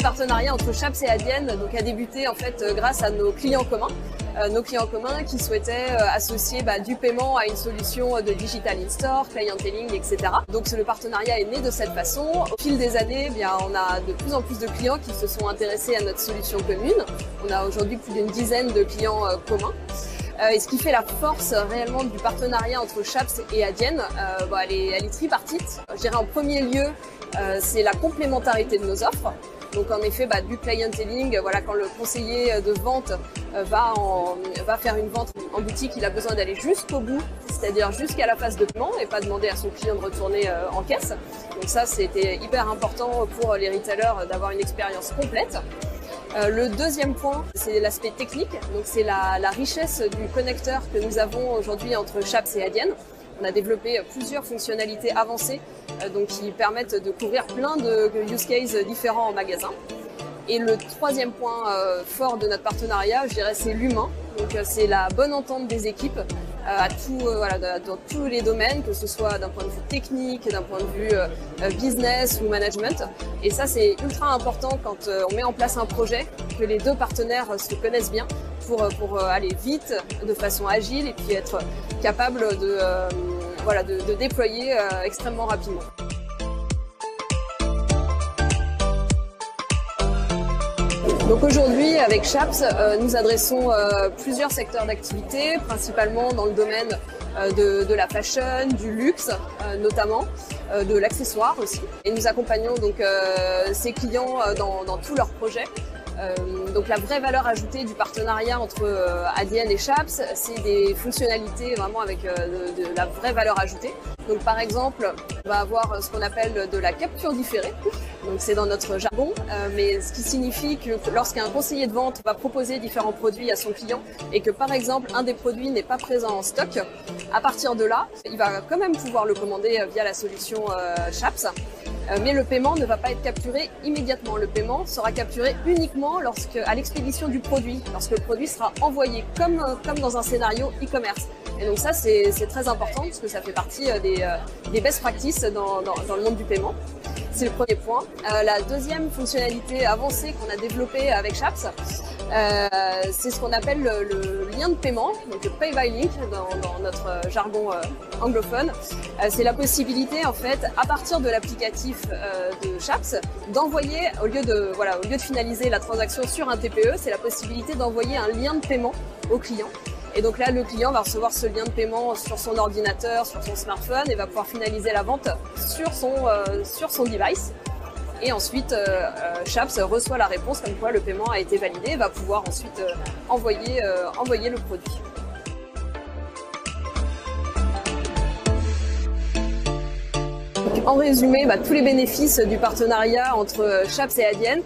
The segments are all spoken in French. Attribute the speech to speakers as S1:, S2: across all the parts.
S1: partenariat entre Chaps et Adyen a débuté en fait grâce à nos clients communs. Qui souhaitaient associer du paiement à une solution de digital in-store, clienteling, etc. Donc le partenariat est né de cette façon. Au fil des années, on a de plus en plus de clients qui se sont intéressés à notre solution commune. On a aujourd'hui plus d'une dizaine de clients communs. Et ce qui fait la force réellement du partenariat entre Chaps et Adyen, elle est tripartite. Je dirais en premier lieu, c'est la complémentarité de nos offres. Donc en effet, du clienteling, quand le conseiller de vente va faire une vente en boutique, il a besoin d'aller jusqu'au bout, c'est-à-dire jusqu'à la phase de paiement et pas demander à son client de retourner en caisse. Donc ça, c'était hyper important pour les retailers d'avoir une expérience complète. Le deuxième point, c'est l'aspect technique. Donc c'est la richesse du connecteur que nous avons aujourd'hui entre Chaps et Adyen. On a développé plusieurs fonctionnalités avancées qui permettent de couvrir plein de use cases différents en magasin. Et le troisième point fort de notre partenariat, je dirais, c'est l'humain. Donc c'est la bonne entente des équipes dans tous les domaines, que ce soit d'un point de vue technique, d'un point de vue business ou management. Et ça, c'est ultra important quand on met en place un projet, que les deux partenaires se connaissent bien pour aller vite, de façon agile et puis être capable de déployer extrêmement rapidement. Donc aujourd'hui, avec Chaps, nous adressons plusieurs secteurs d'activité, principalement dans le domaine de la fashion, du luxe notamment, de l'accessoire aussi. Et nous accompagnons donc ces clients dans tous leurs projets. Donc la vraie valeur ajoutée du partenariat entre Adyen et Chaps, c'est des fonctionnalités vraiment avec de la vraie valeur ajoutée. Donc par exemple, on va avoir ce qu'on appelle de la capture différée. Donc c'est dans notre jargon, mais ce qui signifie que lorsqu'un conseiller de vente va proposer différents produits à son client et que par exemple un des produits n'est pas présent en stock, à partir de là, il va quand même pouvoir le commander via la solution Chaps. Mais le paiement ne va pas être capturé immédiatement. Le paiement sera capturé uniquement à l'expédition du produit, lorsque le produit sera envoyé, comme dans un scénario e-commerce. Et donc ça, c'est très important parce que ça fait partie des best practices dans le monde du paiement. C'est le premier point. La deuxième fonctionnalité avancée qu'on a développée avec Chaps, c'est ce qu'on appelle le lien de paiement, donc le Pay by Link dans notre jargon anglophone. C'est la possibilité en fait, à partir de l'applicatif de Chaps, d'envoyer, au lieu de finaliser la transaction sur un TPE, c'est la possibilité d'envoyer un lien de paiement au client. Et donc là, le client va recevoir ce lien de paiement sur son ordinateur, sur son smartphone et va pouvoir finaliser la vente sur son device. Et ensuite, Chaps reçoit la réponse comme quoi le paiement a été validé et va pouvoir ensuite envoyer le produit. Donc, en résumé, tous les bénéfices du partenariat entre Chaps et Adyen,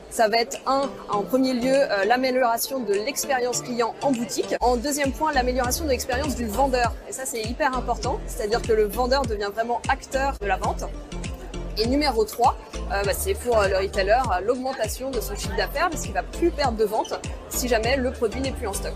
S1: ça va être en premier lieu, l'amélioration de l'expérience client en boutique. En deuxième point, l'amélioration de l'expérience du vendeur. Et ça, c'est hyper important, c'est-à-dire que le vendeur devient vraiment acteur de la vente. Et numéro 3, c'est pour le retailer l'augmentation de son chiffre d'affaires parce qu'il ne va plus perdre de vente si jamais le produit n'est plus en stock.